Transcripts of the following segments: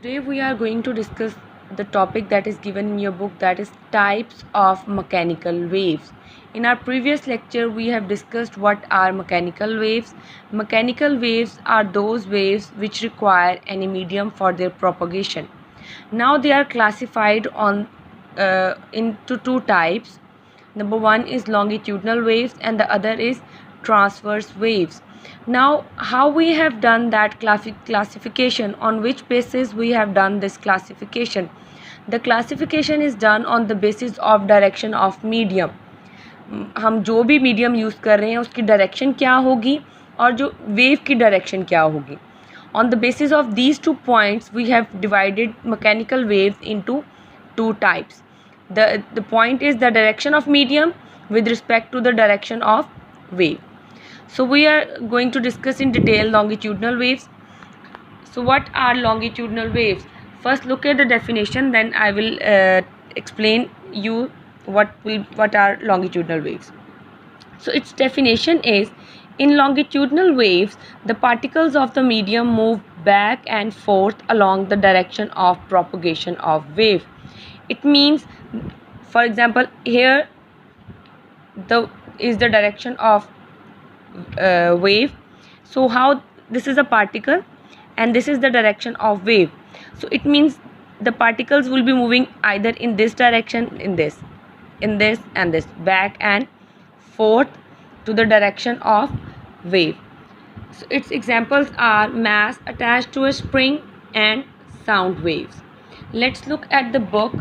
Today we are going to discuss the topic that is given in your book, that is types of mechanical waves. In our previous lecture we have discussed what are mechanical waves. Mechanical waves are those waves which require any medium for their propagation. Now they are classified into two types. Number one is longitudinal waves and the other is transverse waves. Now how we have done that classification, on which basis we have done this classification? The classification is done on the basis of direction of medium. हम जो भी medium use कर रहे हैं उसकी direction क्या होगी और जो वेव की डायरेक्शन क्या होगी. On the basis of these 2 points we have divided mechanical waves into 2 types. The point is the direction of medium with respect to the direction of wave. So we are going to discuss in detail longitudinal waves. So what are longitudinal waves? First look at the definition, then I will explain you what are longitudinal waves. So its definition is, in longitudinal waves the particles of the medium move back and forth along the direction of propagation of wave. It means, for example, here is the direction of wave. So how this is a particle and this is the direction of wave. So it means the particles will be moving either in this direction, in this and this, back and forth to the direction of wave. So its examples are mass attached to a spring and sound waves. Let's look at the book.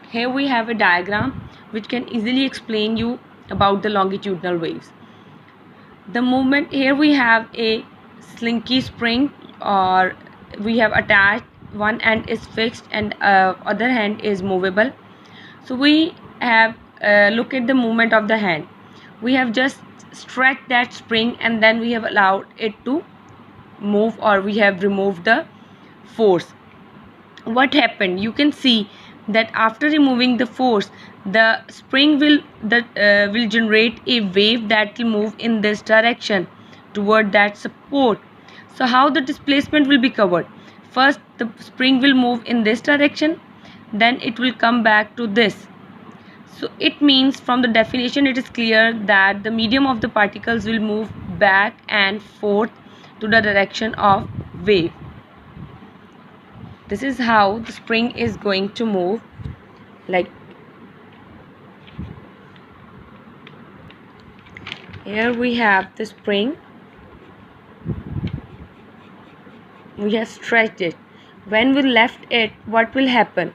Here we have a diagram which can easily explain you about the longitudinal waves. The movement, here we have a slinky spring, or we have attached, one end is fixed and other hand is movable. So we have look at the movement of the hand. We have just stretched that spring and then we have allowed it to move, or we have removed the force. What happened? You can see that after removing the force, the spring will generate a wave that will move in this direction toward that support. So how the displacement will be covered? First the spring will move in this direction, then it will come back to this. So it means, from the definition it is clear that the medium of the particles will move back and forth to the direction of wave. This is how the spring is going to move. Like here we have the spring, we have stretched it. When we left it, what will happen?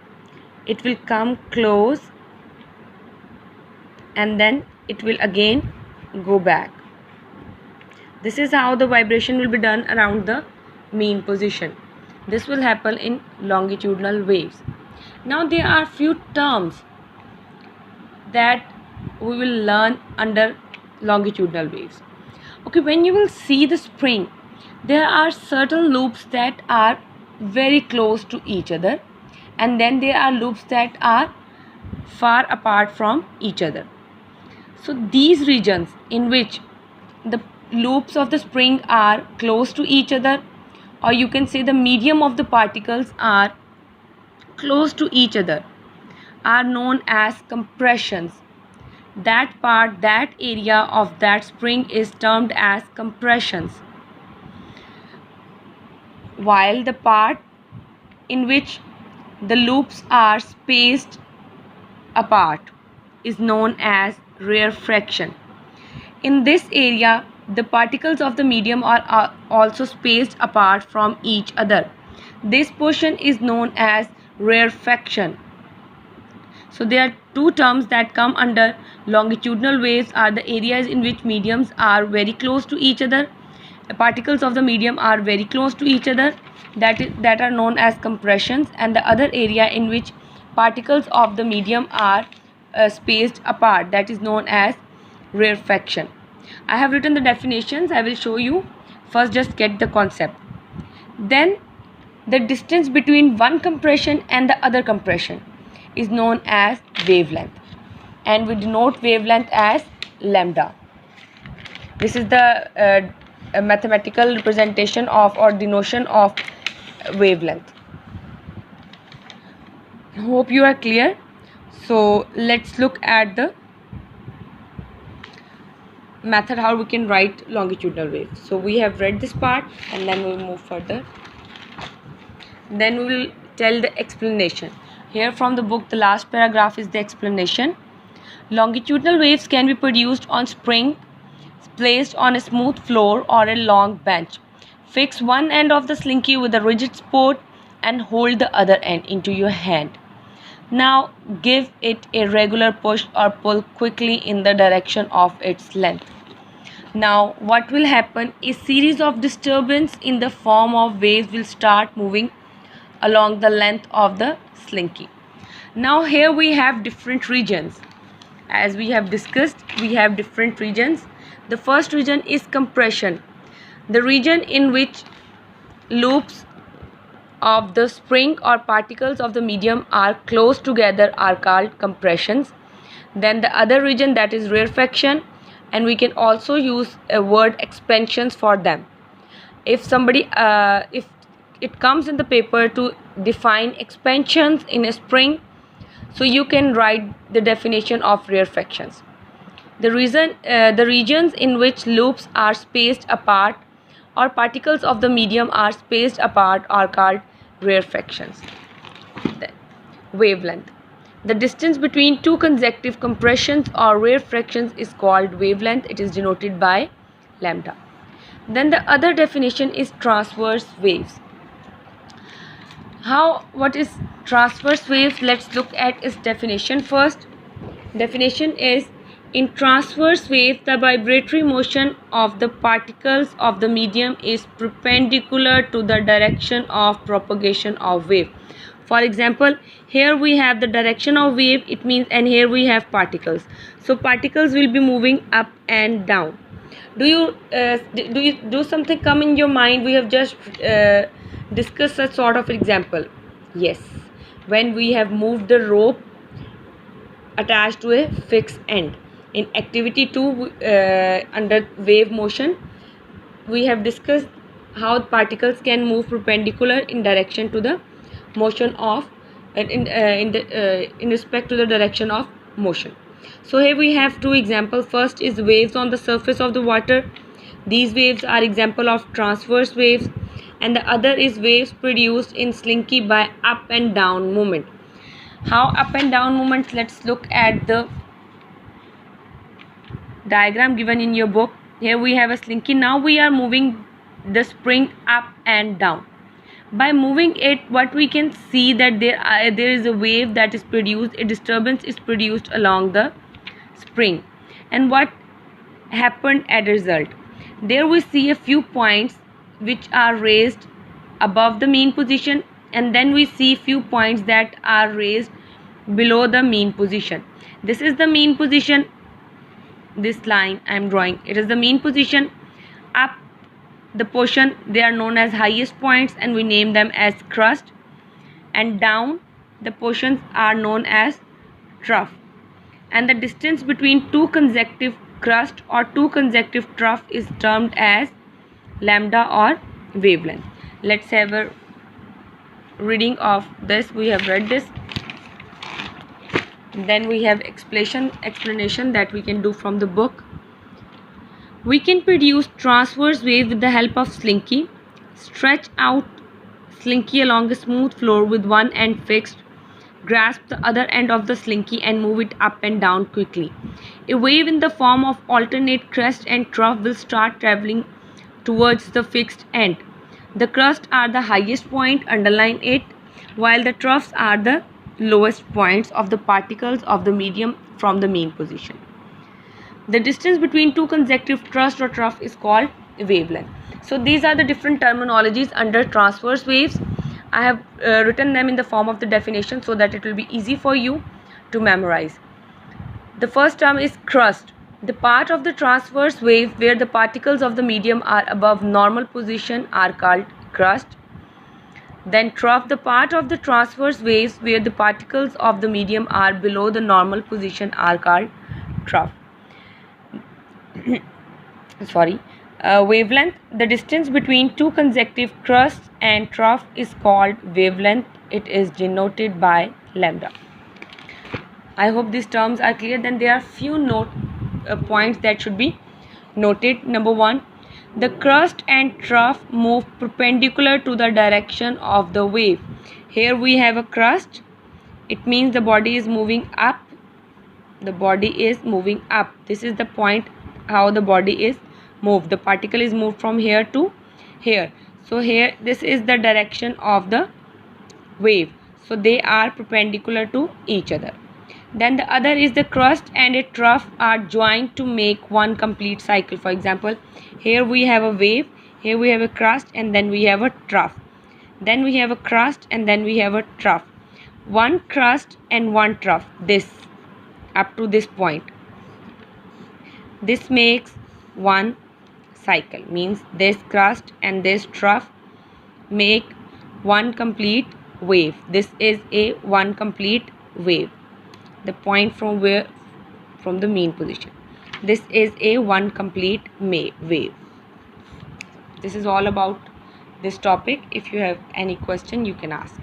It will come close and then it will again go back. This is how the vibration will be done around the mean position. This will happen in longitudinal waves. Now there are few terms that we will learn under longitudinal waves. Okay, when you will see the spring, there are certain loops that are very close to each other, and then there are loops that are far apart from each other. So these regions in which the loops of the spring are close to each other, or you can say the medium of the particles are close to each other, are known as compressions. That part, that area of that spring is termed as compressions, while the part in which the loops are spaced apart is known as rarefaction. In this area the particles of the medium are also spaced apart from each other. This portion is known as rarefaction. So there are two terms that come under longitudinal waves, are the areas in which mediums are very close to each other, particles of the medium are very close to each other, that are known as compressions, and the other area in which particles of the medium are spaced apart, that is known as rarefaction. I have written the definitions, I will show you. First just get the concept. Then the distance between one compression and the other compression is known as wavelength, and we denote wavelength as lambda. This is the mathematical representation of, or denotion of, wavelength. Hope you are clear. So let's look at the method how we can write longitudinal waves. So we have read this part and then we will move further. Then we will tell the explanation. Here from the book, the last paragraph is the explanation. Longitudinal waves can be produced on spring placed on a smooth floor or a long bench. Fix one end of the slinky with a rigid support and hold the other end into your hand. Now give it a regular push or pull quickly in the direction of its length. Now what will happen is series of disturbance in the form of waves will start moving along the length of the slinky. Now here we have different regions. As we have discussed, we have different regions. The first region is compression. The region in which loops of the spring or particles of the medium are close together are called compressions. Then the other region, that is rarefaction, and we can also use a word expansions for them. If it comes in the paper to define expansions in a spring, so you can write the definition of rarefactions. The regions in which loops are spaced apart or particles of the medium are spaced apart are called rarefactions. Then, wavelength. The distance between two consecutive compressions or rarefactions is called wavelength. It is denoted by lambda. Then the other definition is transverse waves. What is transverse waves? Let's look at its definition first. Definition is, in transverse waves, the vibratory motion of the particles of the medium is perpendicular to the direction of propagation of wave. For example, here we have the direction of wave, it means, and here we have particles. So particles will be moving up and down. Do something come in your mind? We have just discussed such sort of example. Yes, when we have moved the rope attached to a fixed end. In activity 2 under wave motion, we have discussed how particles can move perpendicular in direction to the motion of in respect to the direction of motion. So here we have two examples. First is waves on the surface of the water. These waves are example of transverse waves, and the other is waves produced in slinky by up and down movement. How up and down movements? Let's look at the diagram given in your book. Here we have a slinky. Now we are moving the spring up and down. By moving it, what we can see that there is a wave that is produced, a disturbance is produced along the spring. And what happened as a result? There we see a few points which are raised above the mean position, and then we see few points that are raised below the mean position. This is the mean position. This line I am drawing, it is the mean position. Up the portion, they are known as highest points and we name them as crust, and down the portions are known as trough. And the distance between two consecutive crust or two consecutive trough is termed as lambda or wavelength. Let's have a reading of this. We have read this. Then we have explanation that we can do from the book. We can produce transverse waves with the help of slinky. Stretch out slinky along a smooth floor with one end fixed. Grasp the other end of the slinky and move it up and down quickly. A wave in the form of alternate crest and trough will start traveling towards the fixed end. The crests are the highest point, underline it, while the troughs are the lowest points of the particles of the medium from the mean position. The distance between two consecutive crust or trough is called wavelength. So these are the different terminologies under transverse waves. I have written them in the form of the definition so that it will be easy for you to memorize. The first term is crust. The part of the transverse wave where the particles of the medium are above normal position are called crust. Then trough, the part of the transverse waves where the particles of the medium are below the normal position are called trough. Wavelength, the distance between two consecutive crusts and trough is called wavelength. It is denoted by lambda. I hope these terms are clear. Then there are few points that should be noted. Number one, the crust and trough move perpendicular to the direction of the wave. Here we have a crust. It means the body is moving up. The body is moving up. This is the point how the body is moved. The particle is moved from here to here. So here, this is the direction of the wave. So they are perpendicular to each other. Then the other is the crust and a trough are joined to make one complete cycle. For example, here we have a wave, here we have a crust, and then we have a trough. Then we have a crust and then we have a trough. One crust and one trough, this up to this point. This makes one cycle, means this crust and this trough make one complete wave. This is a one complete wave. The point from the mean position. This is a one complete wave. This is all about this topic. If you have any question, you can ask.